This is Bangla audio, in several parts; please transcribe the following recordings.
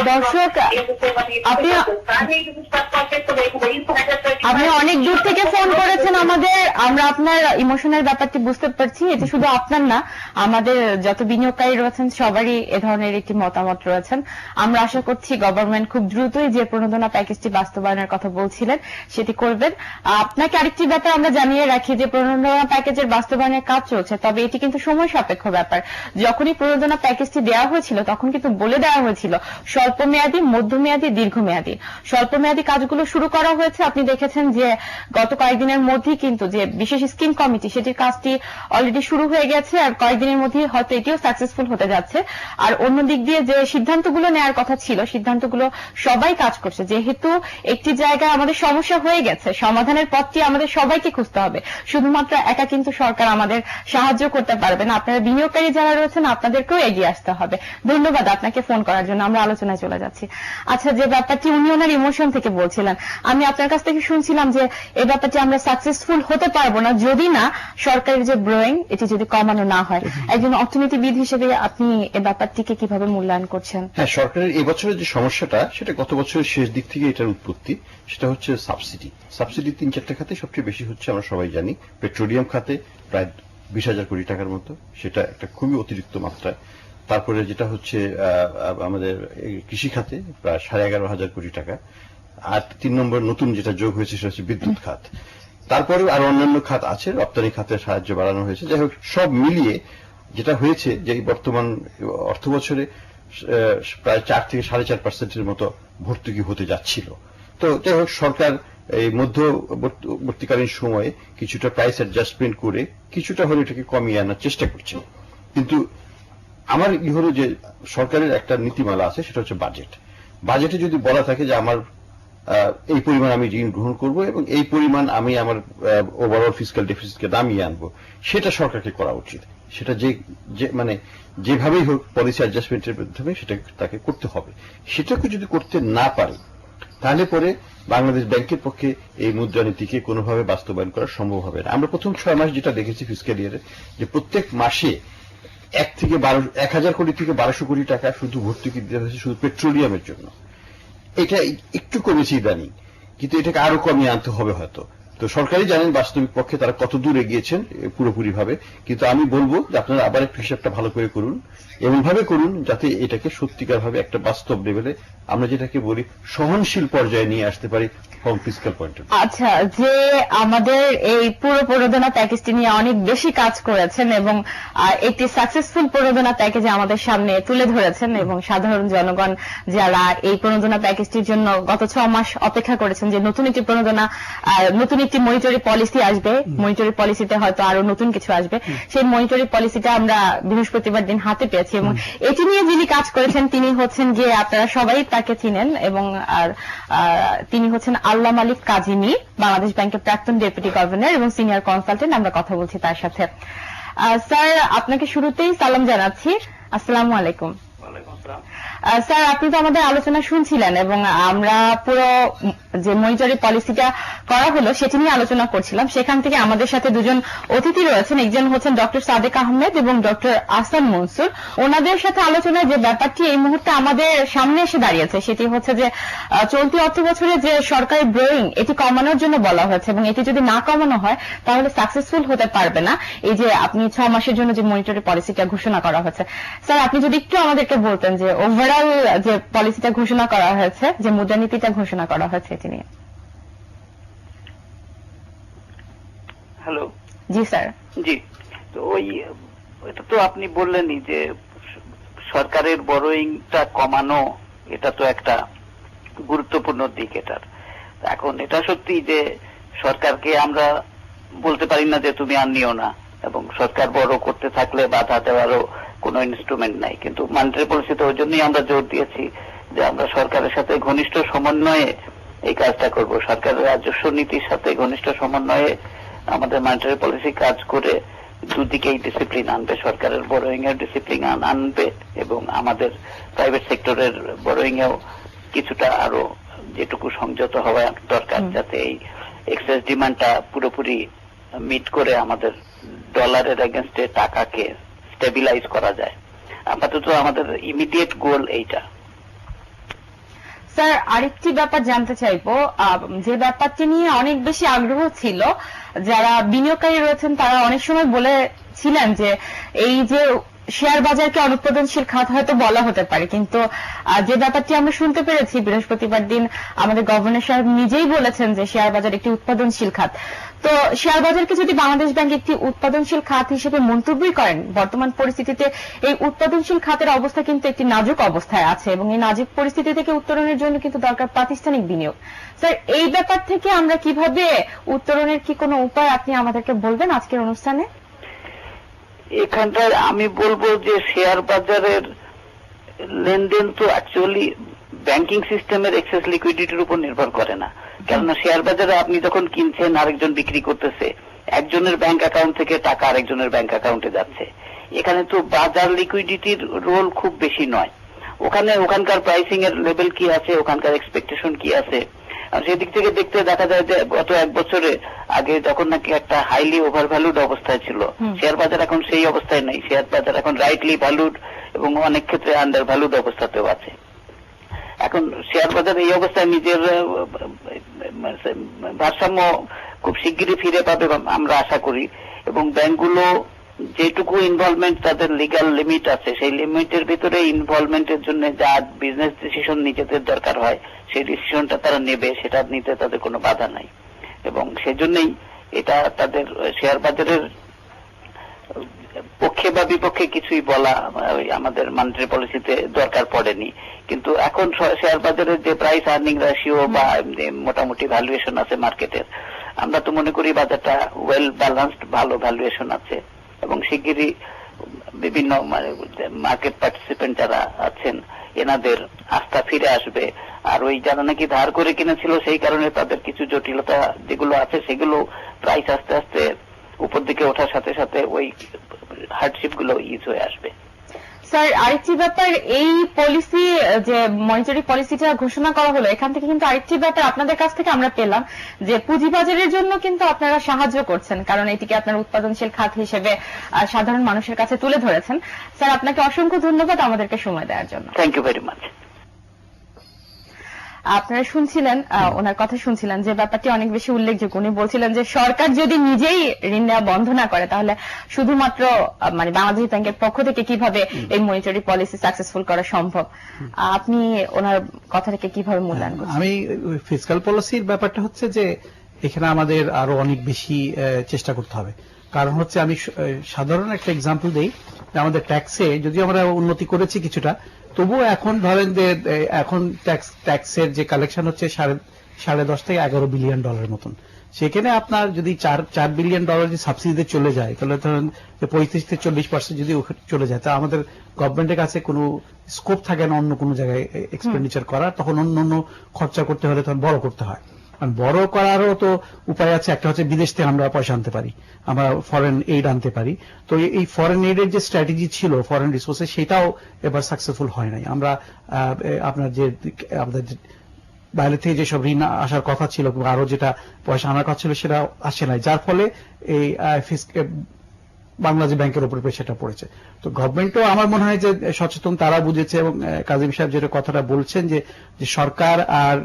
দর্শক, আপনি অনেক দূর থেকে ফোন করেছেন আমাদের, আমরা আপনার ইমোশনাল ব্যাপারটি বুঝতে পারছি। এটি শুধু আপনার না, আমাদের যত বিনিয়োগকারী রয়েছেন সবারই এ ধরনের একটি মতামত রয়েছেন। আমরা আশা করছি গভর্নমেন্ট খুব দ্রুতই যে প্রণোদনা প্যাকেজটি বাস্তবায়নের কথা বলছিলেন সেটি করবেন। আপনাকে আরেকটি ব্যাপার আমরা জানিয়ে রাখি যে প্রণোদনা প্যাকেজের বাস্তবায়নের কাজ চলছে, তবে এটি কিন্তু সময় সাপেক্ষ ব্যাপার। যখনই প্রণোদনা প্যাকেজটি দেওয়া হয়েছিল তখন কিন্তু বলে দেওয়া হয়েছিল স্বল্প মেয়াদী, মধ্যমেয়াদী, দীর্ঘমেয়াদী। স্বল্প মেয়াদী কাজগুলো শুরু করা হয়েছে। আপনি দেখেছেন যে গত কয়েকদিনের মধ্যেই কিন্তু যে বিশেষ স্কিম কমিটি সেটির কাজটি অলরেডি শুরু হয়ে গেছে, আর কয়েকদিনের মধ্যেই হয়তো এটিও সাকসেসফুল হতে যাচ্ছে। আর অন্য দিক দিয়ে যে সিদ্ধান্তগুলো নেওয়ার কথা ছিল সিদ্ধান্তগুলো সবাই কাজ করছে। যেহেতু একটি জায়গায় আমাদের সমস্যা হয়ে গেছে, সমাধানের পথটি আমাদের সবাইকে খুঁজতে হবে। শুধুমাত্র একা কিন্তু সরকার আমাদের সাহায্য করতে পারবে না। আপনারা বিনিয়োগকারী যারা রয়েছেন আপনাদেরকেও এগিয়ে আসতে হবে। ধন্যবাদ আপনাকে ফোন করার জন্য। আমরা আলোচনায় চলে যাচ্ছি। আচ্ছা, যে ব্যাপারটি উনি ওনার ইমোশন থেকে বলছিলেন, আমি আপনার কাছ থেকে শুনছিলাম যে এই ব্যাপারটি আমরা সাকসেসফুল হতে পারবো না যদি না সরকারের যে ব্রোয়িং এটি যদি কমানো না হয়। একজন অর্থনীতিবিদ হিসেবে আপনি এই ব্যাপারটিকে কিভাবে মূল্যায়ন করছেন? হ্যাঁ, সরকারের এবছরের যে সমস্যাটা সেটা গত বছরের শেষ দিক থেকে এটার উৎপত্তি। সেটা হচ্ছে সাবসিডি। 3-4টা খাতে সবচেয়ে বেশি হচ্ছে আমরা সবাই জানি। পেট্রোলিয়াম খাতে প্রায় 20,000 কোটি টাকার মতো, সেটা একটা খুবই অতিরিক্ত মাত্রায়। তারপরে যেটা হচ্ছে আমাদের কৃষি খাতে প্রায় 11,500 কোটি টাকা। আর 3 নম্বর নতুন যেটা যোগ হয়েছে সেটা হচ্ছে বিদ্যুৎ খাত। তারপরেও আরো অন্যান্য খাত আছে, রপ্তানি খাতে সাহায্য বাড়ানো হয়েছে। যাই হোক, সব মিলিয়ে যেটা হয়েছে যে বর্তমান অর্থ বছরে প্রায় 4 থেকে 4.5% মতো ভর্তুকি হতে যাচ্ছিল। তো যাই হোক, সরকার এই মধ্যবর্তীকালীন সময়ে কিছুটা প্রাইস অ্যাডজাস্টমেন্ট করে কিছুটা হলে এটাকে কমিয়ে আনার চেষ্টা করছে। কিন্তু আমার হলো যে সরকারের একটা নীতিমালা আছে, সেটা হচ্ছে বাজেট। বাজেটে যদি বলা থাকে যে আমার এই পরিমাণ আমি ঋণ গ্রহণ করব এবং এই পরিমাণ আমি আমার ওভারঅল ফিসক্যাল ডেফিসিটকে নামিয়ে আনবো, সেটা সরকারকে করা উচিত। সেটা যে মানে যেভাবেই হোক পলিসি অ্যাডজাস্টমেন্টের মাধ্যমে সেটা তাকে করতে হবে। সেটাকে যদি করতে না পারে তাহলে পরে বাংলাদেশ ব্যাংকের পক্ষে এই মুদ্রানীতিকে কোনোভাবে বাস্তবায়ন করা সম্ভব হবে না। আমরা প্রথম 6 মাস যেটা দেখেছি ফিসক্যাল ইয়ারে, যে প্রত্যেক মাসে 1,000 কোটি থেকে 1,200 কোটি টাকা শুধু ভর্তুকি দেওয়া হয়েছে শুধু পেট্রোলিয়ামের জন্য। এটা একটু কমেছে ইদানিং, কিন্তু এটাকে আরো কমিয়ে আনতে হবে হয়তো। তো সরকারই জানেন বাস্তবিক পক্ষে তারা কত দূর এগিয়েছেন পুরোপুরি ভাবে। কিন্তু আমি বলবো যে আপনারা আবার একটু হিসাবটা ভালো করে করুন, এমন ভাবে করুন যাতে এটাকে সত্যিকার ভাবে একটা বাস্তব লেভেলে আমরা যেটাকে বলি সহনশীল পর্যায়ে নিয়ে আসতে পারি from fiscal point of view. আচ্ছা, যে আমাদের এই পুরো প্রণোদনা প্যাকেজটি নিয়ে অনেক বেশি কাজ করেছেন এবং একটি সাকসেসফুল প্রণোদনা প্যাকেজ আমাদের সামনে তুলে ধরেছেন এবং সাধারণ জনগণ যারা এই প্রণোদনা প্যাকেজটির জন্য গত 6 মাস অপেক্ষা করেছেন যে নতুন একটি প্রণোদনা, নতুন একটি মনিটরি পলিসি আসবে, মনিটরি পলিসিতে হয়তো আরো নতুন কিছু আসবে, সেই মনিটরি পলিসিটা আমরা বৃহস্পতিবার দিন হাতে পেয়েছি এবং এটি নিয়ে যিনি কাজ করেছেন তিনি হচ্ছেন গিয়ে আপনারা সবাই তাকে চিনেন এবং তিনি হচ্ছেন আল্লাহ মালিক কাজিমি, বাংলাদেশ ব্যাংকের প্রাক্তন ডেপুটি গভর্নর এবং সিনিয়র কনসালটেন্ট। আমরা কথা বলছি তার সাথে। স্যার, আপনাকে শুরুতেই সালাম জানাচ্ছি। আসসালামু আলাইকুম। স্যার, আপনি তো আমাদের আলোচনা শুনছিলেন এবং আমরা পুরো যে মনিটরি পলিসিটা করা হলো সেটি নিয়ে আলোচনা করছিলাম। সেখান থেকে আমাদের সাথে দুজন অতিথি রয়েছেন, একজন হচ্ছেন ডক্টর সাদেক আহমেদ এবং ডক্টর আহসান মনসুর। ওনাদের সাথে আলোচনায় যে ব্যাপারটি এই মুহূর্তে আমাদের সামনে এসে দাঁড়িয়েছে সেটি হচ্ছে যে চলতি অর্থ বছরে যে সরকারি ব্রোয়িং এটি কমানোর জন্য বলা হয়েছে এবং এটি যদি না কমানো হয় তাহলে সাকসেসফুল হতে পারবে না। এই যে আপনি 6 মাসের জন্য যে মনিটরি পলিসিটা ঘোষণা করা হয়েছে, স্যার আপনি যদি একটু আমাদেরকে বলতেন যে ওভারঅল যে পলিসিটা ঘোষণা করা হয়েছে, যে মুদ্রানীতিটা ঘোষণা করা হয়েছে এটি নিয়ে। হ্যালো। জি স্যার। জি, তো এটা তো আপনি বললেনই যে সরকারের বরোয়িংটা কমানো, এটা তো একটা গুরুত্বপূর্ণ দিক এটার। এখন এটা সত্যি যে সরকারকে আমরা বলতে পারি না যে তুমি আর নিও না, এবং সরকার বড় করতে থাকলে বাধা দেওয়ারও কোনো ইনস্ট্রুমেন্ট নাই। কিন্তু মনিটারি পলিসিতে ওই জন্যই আমরা জোর দিয়েছি যে আমরা সরকারের সাথে ঘনিষ্ঠ সমন্বয়ে এই কাজটা করব। সরকারের রাজস্ব নীতির সাথে ঘনিষ্ঠ সমন্বয়ে আমাদের মনিটারি পলিসি কাজ করে দুদিকেই ডিসিপ্লিন আনবে, সরকারের বরোয়িং এর ডিসিপ্লিন আনবে এবং আমাদের প্রাইভেট সেক্টরের বরোয়িং এও কিছুটা আরো যেটুকু সংযত হওয়া দরকার, যাতে এই এক্সেস ডিমান্ডটা পুরোপুরি মিট করে আমাদের ডলারের এগেনস্টে টাকাকে স্টেবিলাইজ করা যায়। আপাতত আমাদের ইমিডিয়েট গোল এইটা। স্যার, আরেকটি ব্যাপার জানতে চাইবো, যে ব্যাপারটি নিয়ে অনেক বেশি আগ্রহ ছিল, যারা বিনিয়োগকারী রয়েছেন তারা অনেক সময় বলেছিলেন যে এই যে শেয়ার বাজারকে অনুৎপাদনশীল খাত হয়তো বলা হতে পারে, কিন্তু যে ব্যাপারটি আমরা শুনতে পেরেছি বৃহস্পতিবার দিন আমাদের গভর্নর সাহেব নিজেই বলেছেন যে শেয়ার বাজার একটি উৎপাদনশীল খাত। তো শেয়ার বাজারকে যদি বাংলাদেশ ব্যাংক একটি উৎপাদনশীল খাত হিসেবে মন্তব্যই করেন, বর্তমান পরিস্থিতিতে এই উৎপাদনশীল খাতের অবস্থা কিন্তু একটি নাজুক অবস্থায় আছে এবং এই নাজুক পরিস্থিতি থেকে উত্তরণের জন্য কিন্তু দরকার প্রাতিষ্ঠানিক বিনিয়োগ। স্যার, এই ব্যাপার থেকে আমরা কিভাবে উত্তরণের কি কোনো উপায় আপনি আমাদেরকে বলবেন আজকের অনুষ্ঠানে? এখানটায় আমি বলবো যে শেয়ার বাজারের লেনদেন তো অ্যাকচুয়ালি ব্যাংকিং সিস্টেমের এক্সেস লিকুইডিটির উপর নির্ভর করে না। কেননা শেয়ার বাজারে আপনি যখন কিনছেন, আরেকজন বিক্রি করতেছে, একজনের ব্যাংক অ্যাকাউন্ট থেকে টাকা আরেকজনের ব্যাংক অ্যাকাউন্টে যাচ্ছে। এখানে তো বাজার লিকুইডিটির রোল খুব বেশি নয়। ওখানকার প্রাইসিং এর লেভেল কি আছে, ওখানকার এক্সপেকটেশন কি আছে, আর সেদিক থেকে দেখতে দেখা যায় যে গত 1 বছরে আগে যখন নাকি একটা হাইলি ওভারভ্যালুড অবস্থায় ছিল শেয়ার বাজার, এখন সেই অবস্থায় নেই। শেয়ার বাজার এখন রাইটলি ভ্যালুড এবং অনেক ক্ষেত্রে আন্ডার ভ্যালুড অবস্থাতেও আছে। এখন শেয়ার বাজার এই অবস্থায় নিজের ভারসাম্য খুব শিগগিরই ফিরে পাবে আমরা আশা করি, এবং ব্যাংকগুলো যেটুকু ইনভলভমেন্ট তাদের লিগ্যাল লিমিট আছে সেই লিমিটের ভিতরে ইনভলভমেন্টের জন্য যা বিজনেস ডিসিশন নিজেদের দরকার হয় সেই ডিসিশনটা তারা নেবে, সেটা নিতে তাদের কোনো বাধা নাই। এবং সেজন্যই এটা তাদের শেয়ার বাজারের পক্ষে বা বিপক্ষে কিছুই বলা আমাদের মনিটারি পলিসিতে দরকার পড়েনি। কিন্তু এখন শেয়ার বাজারের যে প্রাইস আর্নিং রেশিও বা মোটামুটি ভ্যালুয়েশন আছে মার্কেটের, আমরা তো মনে করি বাজারটা ওয়েল ব্যালেন্সড, ভালো ভ্যালুয়েশন আছে এবং শিগগিরই বিভিন্ন মার্কেট পার্টিসিপেন্ট যারা আছেন এনাদের আস্থা ফিরে আসবে। আর ওই যারা নাকি ধার করে কিনেছিল সেই কারণে তাদের কিছু জটিলতা যেগুলো আছে সেগুলো প্রাইস আস্তে আস্তে উপর দিকে ওঠার সাথে সাথে ওই হার্ডশিপ গুলো ইজ হয়ে আসবে। স্যার, আরেকটি ব্যাপার, এই পলিসি যে মনিটারি পলিসিটা ঘোষণা করা হলো, এখান থেকে কিন্তু আরেকটি ব্যাপার আপনাদের কাছ থেকে আমরা পেলাম যে পুঁজিবাজারের জন্য কিন্তু আপনারা সাহায্য করছেন, কারণ এটিকে আপনার উৎপাদনশীল খাত হিসেবে সাধারণ মানুষের কাছে তুলে ধরেছেন। স্যার, আপনাকে অসংখ্য ধন্যবাদ আমাদেরকে সময় দেওয়ার জন্য। Thank you very much. আপনারা শুনছিলেন, ওনার কথা শুনছিলেন, যে ব্যাপারটি অনেক বেশি উল্লেখযোগ্য। উনি বলছিলেন যে সরকার যদি নিজেই ঋণ নেওয়া বন্ধ না করে তাহলে শুধুমাত্র মানে বাংলাদেশ ব্যাংকের পক্ষ থেকে কিভাবে এই মনিটারি পলিসি সাকসেসফুল করা সম্ভব। আপনি ওনার কথাটাকে কিভাবে মূল্যায়ন করছেন? আমি ফিসক্যাল পলিসির ব্যাপারটা হচ্ছে যে এখানে আমাদের আরো অনেক বেশি চেষ্টা করতে হবে। কারণ হচ্ছে আমি সাধারণ একটা এক্সাম্পল দেই, আমাদের ট্যাক্সে যদিও আমরা উন্নতি করেছি কিছুটা, তবুও এখন ধরেন যে এখন ট্যাক্সের যে কালেকশন হচ্ছে 10.5 থেকে 11 বিলিয়ন ডলারের মতন। সেখানে আপনার যদি 4 বিলিয়ন ডলার যে সাবসিডিতে চলে যায়, তাহলে ধরেন 35 থেকে 40% যদি চলে যায়, তা আমাদের গভর্নমেন্টের কাছে কোনো স্কোপ থাকে না অন্য কোনো জায়গায় এক্সপেন্ডিচার করার। তখন অন্য খরচা করতে হলে তখন বড় করতে হয়। বড় করারও তো উপায় আছে, একটা হচ্ছে বিদেশ থেকে আমরা পয়সা আনতে পারি, আমরা ফরেন এইড আনতে পারি। তো এই ফরেন এইডের যে স্ট্র্যাটেজি ছিল ফরেন রিসোর্সে, সেটাও এবার সাকসেসফুল হয় নাই। আমরা আপনার যে আমাদের বাইরে থেকে যেসব ঋণ আসার কথা ছিল আরো যেটা পয়সা আনার কথা ছিল সেটা আসে নাই, যার ফলে এই বাংলাদেশ ব্যাংকের উপর সেটা পড়েছে। তো গভর্নমেন্টও আমার মনে হয় যে সচেতন, তারা বুঝেছে। এবং কাজী সাহেব যেটা কথাটা বলছেন যে সরকার আর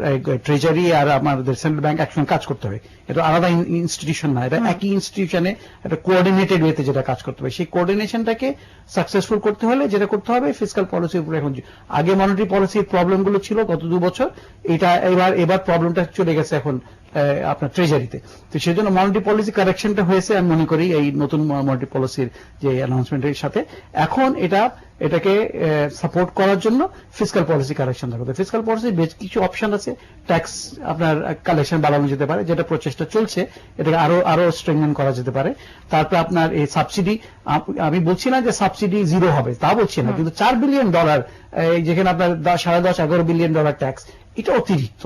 ট্রেজারি আর আমাদের সেন্ট্রাল ব্যাংক একসঙ্গে কাজ করতে হবে। এটা আলাদা ইনস্টিটিউশন না, এটা একই ইনস্টিটিউশনে একটা কোঅর্ডিনেটেড ওয়েতে যেটা কাজ করতে হবে। সেই কোঅর্ডিনেশনটাকে সাকসেসফুল করতে হলে যেটা করতে হবে ফিসক্যাল পলিসির উপরে, এখন আগে মনিটারি পলিসির প্রবলেমগুলো ছিল গত 2 বছর, এটা এবার প্রবলেমটা চলে গেছে এখন আপনার ট্রেজারিতে। তো সেই জন্য মনিটারি পলিসি কারেকশনটা হয়েছে আমি মনে করি এই নতুন মনিটারি পলিসির যে অ্যানাউন্সমেন্টের সাথে। এখন এটাকে সাপোর্ট করার জন্য ফিসক্যাল পলিসি কারেকশন থাকবে। ফিসক্যাল পলিসির বেশ কিছু অপশন আছে, ট্যাক্স আপনার কালেকশন বাড়ানো যেতে পারে, যেটা প্রচেষ্টা চলছে, এটাকে আরো স্ট্রেংথেন করা যেতে পারে। তারপরে আপনার এই সাবসিডি, আমি বলছি না যে সাবসিডি জিরো হবে, তা বলছি না, কিন্তু $4 বিলিয়ন যেখানে আপনার 10.5-11 বিলিয়ন ডলার ট্যাক্স, এটা অতিরিক্ত।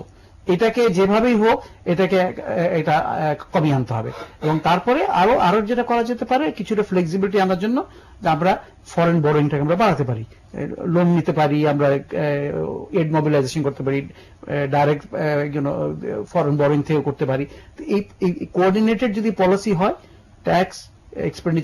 এটাকে যেভাবেই হোক এটা কমিয়ে আনতে হবে। এবং তারপরে আরো যেটা করা যেতে পারে, কিছুটা ফ্লেক্সিবিলিটি আনার জন্য আমরা ফরেন বোরোইংটাকে আমরা বাড়াতে পারি, লোন নিতে পারি, আমরা এড মোবিলাইজেশন করতে পারি, ডাইরেক্ট ফরেন বোরোইং থেকেও করতে পারি। এই কোঅর্ডিনেটেড যদি পলিসি হয়, ট্যাক্স এক্সপেন্ডিচার